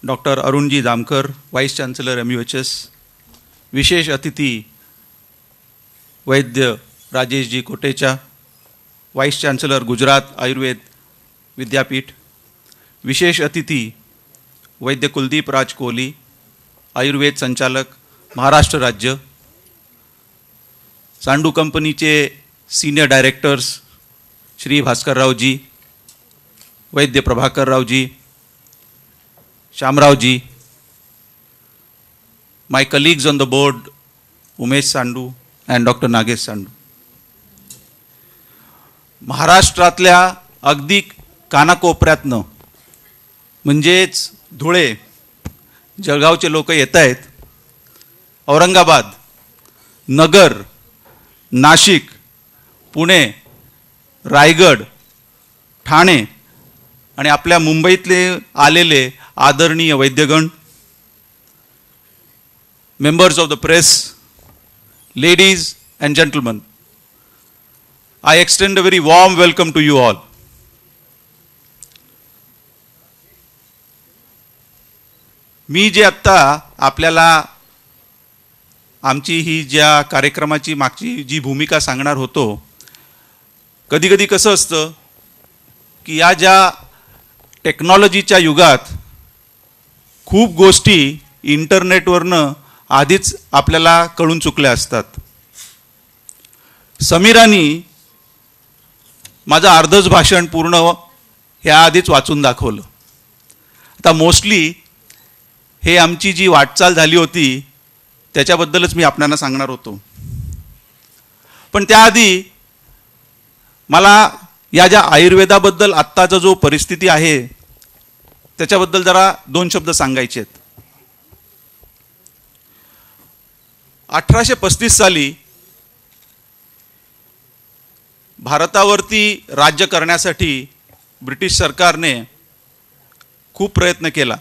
Doctor Arun ji Jamkar, vice chancellor MUHS, विशेष अतिथी वैद्य राजेशजी Kotecha, vice chancellor Gujarat Ayurveda विद्यापीठ, विशेष अतिथी वैद्य कुलदीप राज कोहली, आयुर्वेद संचालक महाराष्ट्र राज्य, सांडू कंपनीचे senior directors Shri Bhaskarraoji, Vaidya Prabhakarraoji, Shyamraoji, my colleagues on the board, Umesh Sandu and Dr. Nagesh Sandu. महाराष्ट्रातल्या अगदी कानाकोपऱ्यातनं म्हणजेच धुळे, जळगावचे लोक येत आहेत, औरंगाबाद, नगर, नाशिक, पुणे, रायगड, ठाणे आणि आपल्या मुंबईतले आलेले आदरणीय वैद्यगण, members of the press, ladies and gentlemen, I extend a very warm welcome to you all. मी जे आत्ता आपल्याला आमची ही ज्या कार्यक्रमाची मागची जी भूमिका सांगणार होतो, कधी कधी कसं असतं की या ज्या टेक्नॉलॉजीच्या युगात खूप गोष्टी इंटरनेटवरनं आधीच आपल्याला कळून चुकल्या असतात. समीरानी माझं अर्धच भाषण पूर्ण ह्या आधीच वाचून दाखवलं. आता मोस्टली हे आमची जी वाटचाल झाली होती त्याच्याबद्दलच मी आपल्याला सांगणार होतो. पण त्याआधी मला या ज्या आयुर्वेदाबद्दल आत्ताचा जो परिस्थिती आहे त्याच्याबद्दल जरा 2 शब्द सांगायचे आहेत. 1835 साली भारतावरती राज्य करण्यासाठी ब्रिटिश सरकारने खूप प्रयत्न केला.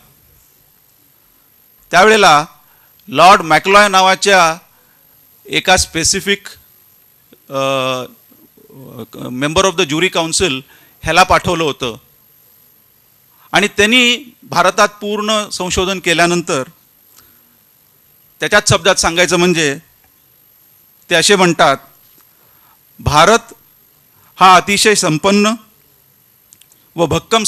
त्यावेळेला लॉर्ड मॅकलॉय नावाच्या एका specific member of the jury council ह्याला पाठवलं होतं आणि त्यांनी भारतात पूर्ण संशोधन केल्यानंतर त्याच्याच शब्दात सांगायचं म्हणजे ते असे म्हणतात, भारत हा अतिशय संपन्न व भक्कम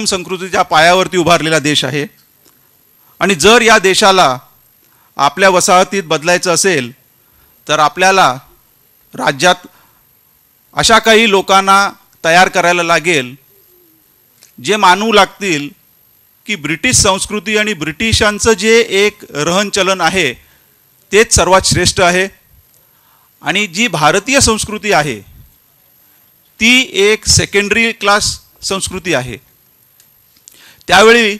संस्कृतीच्या पायावरती उभारलेला देश आहे आणि जर या देशाला आपल्या वसाहतीत बदलायचं असेल तर आपल्याला राज्यात अशा काही लोकांना तयार करायला लागेल जे मानू लागतील की ब्रिटिश संस्कृती आणि ब्रिटिशांचं जे एक रहनचलन आहे तेच सर्वात श्रेष्ठ आहे आणि जी भारतीय संस्कृती आहे ती एक सेकंडरी क्लास संस्कृती आहे. त्यावेळी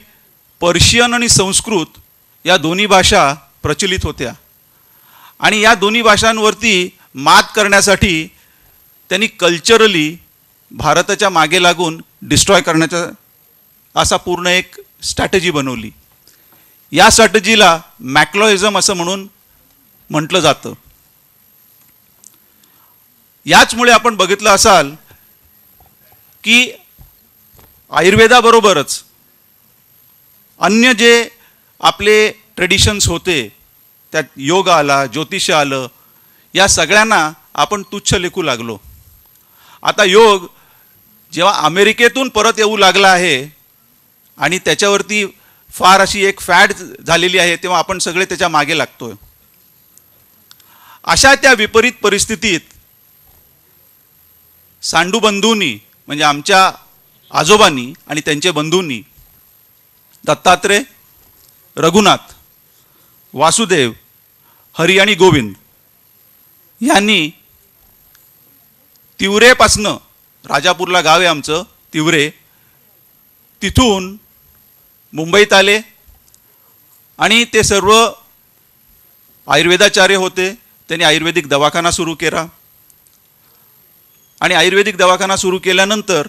पर्शियन आणि संस्कृत या दोन्ही भाषा प्रचलित होत्या आणि या दोन्ही भाषांवरती मात करण्यासाठी त्यांनी कल्चरली भारताच्या मागे लागून डिस्ट्रॉय करण्याचा असा पूर्ण एक स्ट्रॅटेजी बनवली. या स्ट्रॅटेजीला मॅक्लॉइझम असं म्हणून म्हटलं जातं. याचमुळे आपण बघितलं असाल की आयुर्वेदाबरोबरच अन्य जे आपले ट्रेडिशन्स होते, त्यात योग आला, ज्योतिष आलं, या सगळ्यांना आपण तुच्छ लेखू लागलो. आता योग जेव्हा अमेरिकेतून परत येऊ लागला आहे आणि त्याच्यावरती फार अशी एक फॅड झालेली आहे तेव्हा आपण सगळे त्याच्या मागे लागतोय. अशा त्या विपरीत परिस्थितीत सांडू बंधूंनी म्हणजे आमच्या आजोबांनी आणि त्यांचे बंधूंनी दत्तात्रय, रघुनाथ, वासुदेव, हरी आणि गोविंद यांनी तिवरेपासनं, राजापूरला गाव आहे आमचं तिवरे, तिथून मुंबईत आले आणि ते सर्व आयुर्वेदाचार्य होते. त्यांनी आयुर्वेदिक दवाखाना सुरू केला आणि आयुर्वेदिक दवाखाना सुरू केल्यानंतर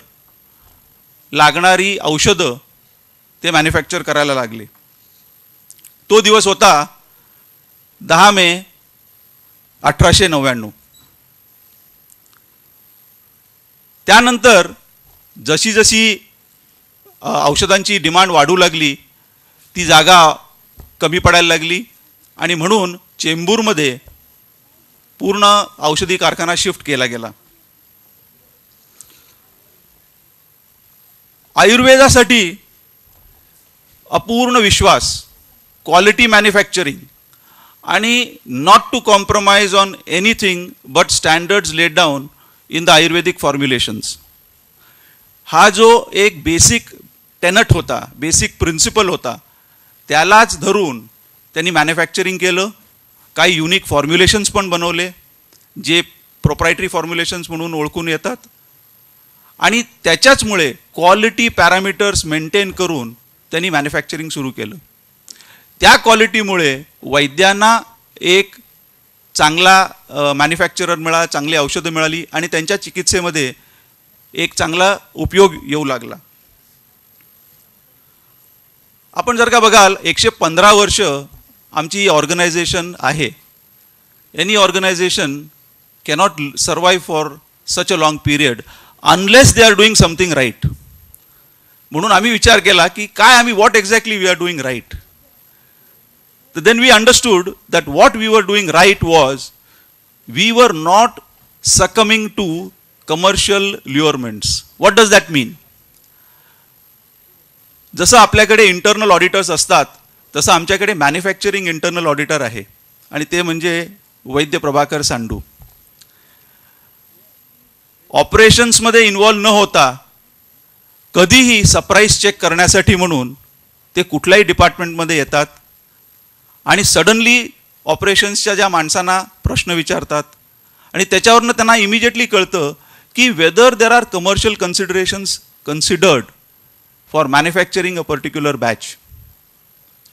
लागणारी औषधं ते मॅन्युफॅक्चर करायला लागले. तो दिवस होता 10 मे 1899. त्यानंतर जशी जशी औषधांची डिमांड वाढू लागली, ती जागा कमी पडायला लागली आणि म्हणून चेंबूरमध्ये पूर्ण औषधी कारखाना शिफ्ट केला गेला. आयुर्वेदासाठी अपूर्ण विश्वास, क्वालिटी मॅन्युफॅक्चरिंग आणि not to compromise on anything but standards laid down in the ayurvedic formulations, हा जो एक बेसिक टेनट होता, बेसिक प्रिन्सिपल होता, त्यालाच धरून त्यांनी मॅन्युफॅक्चरिंग केलं. काही युनिक फॉर्म्युलेशन्स पण बनवले जे प्रोप्रायटरी फॉर्म्युलेशन्स म्हणून ओळखून येतात आणि त्याच्याचमुळे क्वालिटी पॅरामीटर्स मेंटेन करून त्यांनी मॅन्युफॅक्चरिंग सुरू केलं. त्या क्वालिटीमुळे वैद्यांना एक चांगला मॅन्युफॅक्चरर मिळाला, चांगली औषधं मिळाली आणि त्यांच्या चिकित्सेमध्ये एक चांगला उपयोग येऊ लागला. आपण जर का बघाल 115 वर्ष आमची ऑर्गनायझेशन आहे. Any organisation cannot survive for such a long period unless they are doing something right. म्हणून आम्ही विचार केला की काय आम्ही what exactly we are doing right. Then we understood that what we were doing right was we were not succumbing to commercial lurements. What does that mean? जसं आपल्याकडे internal auditors असतात तसं आमच्याकडे मॅन्युफॅक्चरिंग इंटरनल ऑडिटर आहे आणि ते म्हणजे वैद्य प्रभाकर सांडू. ऑपरेशन्समध्ये इन्व्हॉल्व न होता कधीही सरप्राईज चेक करण्यासाठी म्हणून ते कुठल्याही डिपार्टमेंटमध्ये येतात आणि सडनली ऑपरेशन्सच्या ज्या माणसांना प्रश्न विचारतात आणि त्याच्यावरनं त्यांना इमिजिएटली कळतं की whether there are commercial considerations considered for manufacturing a particular batch.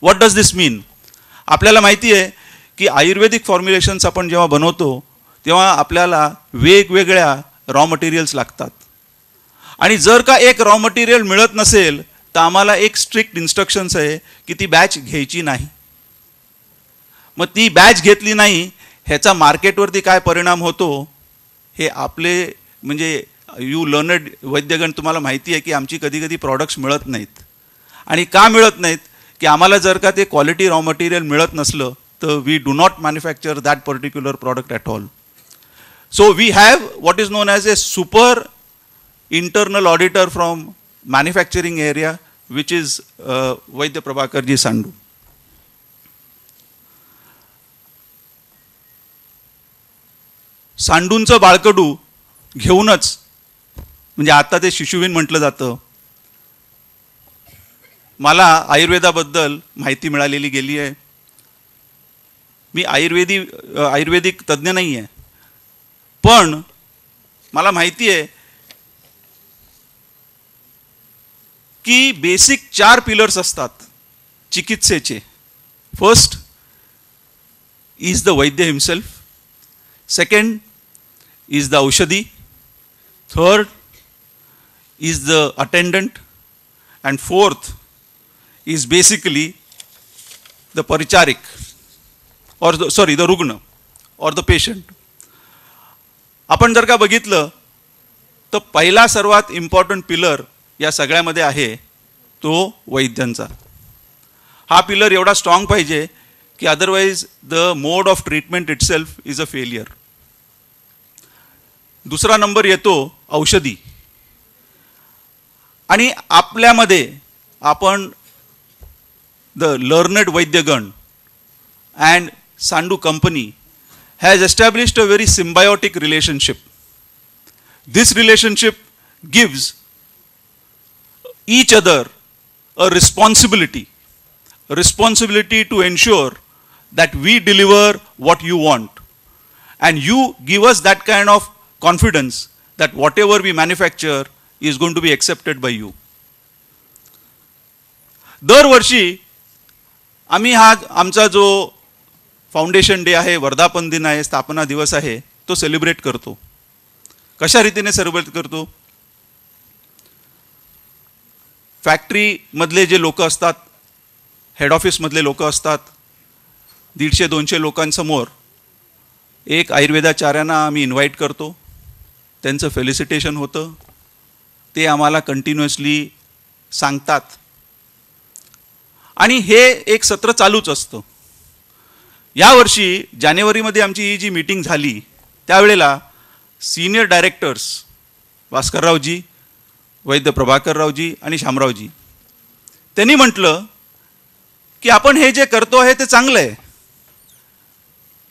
What does this mean? आपल्याला माहिती आहे की आयुर्वेदिक फॉर्म्युलेशन्स आपण जेव्हा बनवतो तेव्हा आपल्याला वेगवेगळ्या रॉ मटेरियल्स लागतात आणि जर का एक रॉ मटेरियल मिळत नसेल तर आम्हाला एक स्ट्रिक्ट इन्स्ट्रक्शन्स आहे की ती बॅच घ्यायची नाही. मग ती बॅच घेतली नाही ह्याचा मार्केटवरती काय परिणाम होतो हे आपले म्हणजे यू लर्नड वैद्यगण तुम्हाला माहिती आहे की आमची कधी कधी प्रॉडक्ट्स मिळत नाहीत. आणि का मिळत नाहीत की आम्हाला जर का ते क्वालिटी रॉ मटेरियल मिळत नसलं तर we do not manufacture that particular product at all. So we have what is known as a super internal auditor from manufacturing area which is Vaidya Prabhakarji Sandu. सांडूंचं बाळकडू घेऊनच म्हणजे आता ते शिशुविन म्हटलं जातं. मला आयुर्वेदाबद्दल माहिती मिळालेली गेली आहे. मी आयुर्वेदिक तज्ज्ञ नाही आहे पण मला माहिती आहे की बेसिक 4 पिलर्स असतात चिकित्सेचे. First is the vaidya himself, second is the औषधी, third is the attendant, and fourth is basically the paricharik or the रुग्ण or the patient. आपण जर का बघितलं तर पहिला सर्वात इम्पॉर्टंट पिलर या सगळ्यामध्ये आहे तो वैद्यांचा. हा पिलर एवढा स्ट्रॉंग पाहिजे की otherwise the mode of treatment itself is a failure. दुसरा नंबर येतो औषधी. आणि आपल्यामध्ये आपण the learned vaidyagan and Sandu company has established a very symbiotic relationship. This relationship gives each other a responsibility to ensure that we deliver what you want, and you give us that kind of confidence that whatever we manufacture is going to be accepted by you. दरवर्षी आम्ही हा आमचा जो foundation day आहे, वर्धापन दिन आहे, स्थापना दिवस आहे तो सेलिब्रेट करतो. कशा रीतीने सेलिब्रेट करतो? फॅक्टरीमधले जे लोक असतात, हेड ऑफिसमधले लोक असतात, 150-200 लोकांसमोर एक आयुर्वेदाचार्यांना आम्ही इन्व्हाइट करतो. त्यांचं फेलिसिटेशन होतं. ते आम्हाला कंटिन्युअसली सांगतात आणि हे एक सत्र चालूच असतं. यावर्षी जानेवारीमध्ये आमची ही जी मीटिंग झाली त्यावेळेला सिनियर डायरेक्टर्स भास्कररावजी, वैद्य प्रभाकररावजी आणि शामरावजी त्यांनी म्हटलं की आपण हे जे करतो आहे ते चांगलं आहे,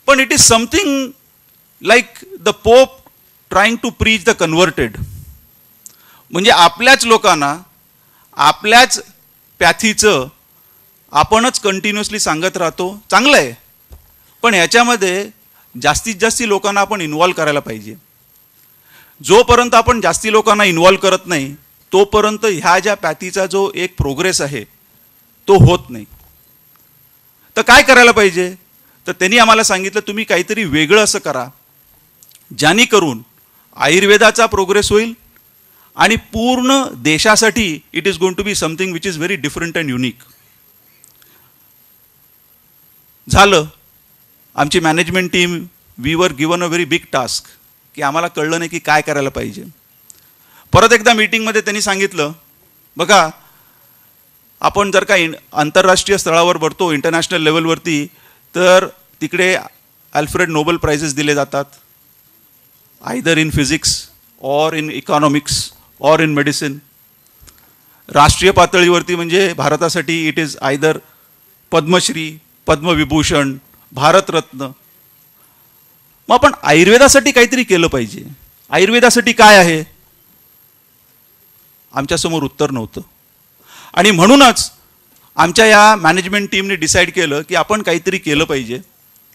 पण it is something like the pope trying to preach the converted. म्हणजे आपल्याच लोकांना आपल्याच पॅथीचं आपणच कंटिन्युअसली सांगत राहतो. चांगलं आहे, पण ह्याच्यामध्ये जास्तीत जास्त लोकांना आपण इन्व्हॉल्व करायला पाहिजे. जोपर्यंत आपण जास्ती लोकांना इन्व्हॉल्व करत नाही तोपर्यंत ह्या ज्या पॅथीचा जो एक प्रोग्रेस आहे तो होत नाही. तर काय करायला पाहिजे? तर त्यांनी आम्हाला सांगितलं तुम्ही काहीतरी वेगळं असं करा जेणेकरून आयुर्वेदाचा प्रोग्रेस होईल आणि पूर्ण देशासाठी it is going to be something which is very different and unique. झालं. आमची management team we were given a very big task की आम्हाला कळलं नाही की काय करायला पाहिजे. परत एकदा मीटिंगमध्ये त्यांनी सांगितलं बघा आपण जर का आंतरराष्ट्रीय स्तरावर बघतो इंटरनॅशनल लेवलवरती तर तिकडे अल्फ्रेड नोबेल प्राइजेस दिले जातात, either in physics or in economics or in medicine. राष्ट्रीय पातळीवरती म्हणजे भारतासाठी it is either Padma Shri, Padma Vibhushan, Bharat Ratna. मग आपण आयुर्वेदासाठी काहीतरी केलं पाहिजे. आयुर्वेदासाठी काय आहे? आमच्यासमोर उत्तर नव्हतं आणि म्हणूनच आमच्या या मॅनेजमेंट टीमने डिसाईड केलं की आपण काहीतरी केलं पाहिजे.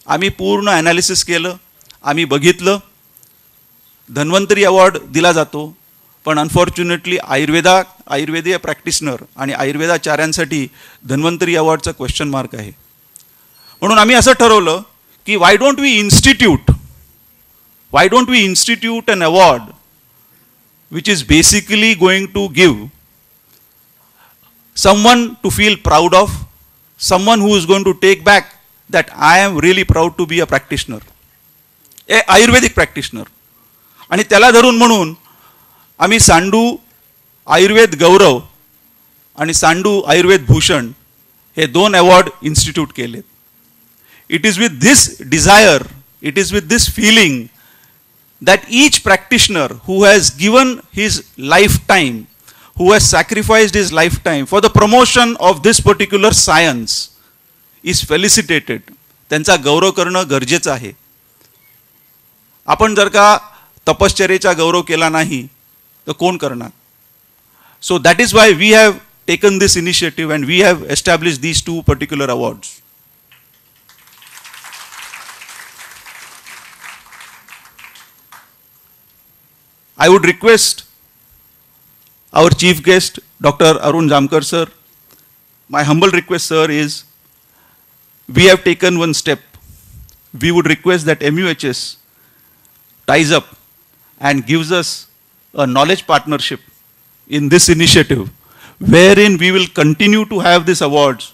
आम्ही पूर्ण ॲनालिसिस केलं, आम्ही बघितलं. धन्वंतरी अवॉर्ड दिला जातो, पण अनफॉर्च्युनेटली आयुर्वेदीय प्रॅक्टिशनर आणि आयुर्वेदाचार्यांसाठी धन्वंतरी अवॉर्डचा क्वेश्चन मार्क आहे. म्हणून आम्ही असं ठरवलं की why don't we institute an award which is basically going to give someone to feel proud of, someone who is going to take back that I am really proud to be a practitioner, a Ayurvedic practitioner. आणि त्याला धरून म्हणून आम्ही सांडू आयुर्वेद गौरव आणि सांडू आयुर्वेद भूषण हे 2 award institute केलेत. It is with this desire, it is with this feeling that each practitioner who has given his lifetime, who has sacrificed his lifetime for the promotion of this particular science is felicitated. त्यांचा गौरव करणं गरजेचं आहे. आपण जर का तपश्चर्येचा गौरव केला नाही तर कोण करणार? So that is why we have taken this initiative and we have established these 2 particular awards. I would request our chief guest, Dr. Arun Jamkar sir. My humble request, sir, is we have taken one step. We would request that MUHS ties up and gives us a knowledge partnership in this initiative, wherein we will continue to have these awards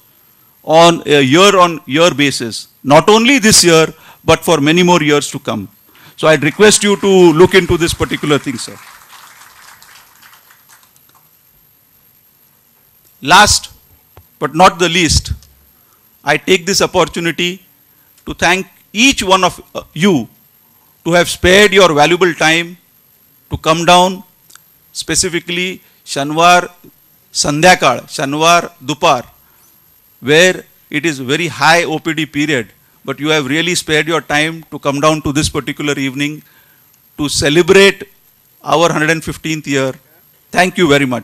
on a year-on-year basis, not only this year, but for many more years to come. So I'd request you to look into this particular thing, sir. Last but not the least, I take this opportunity to thank each one of you to have spared your valuable time to come down, specifically Shanwar Sandhyakal, Shanwar Dupar, where it is very high OPD period. But you have really spared your time to come down to this particular evening to celebrate our 115th year. Thank you very much.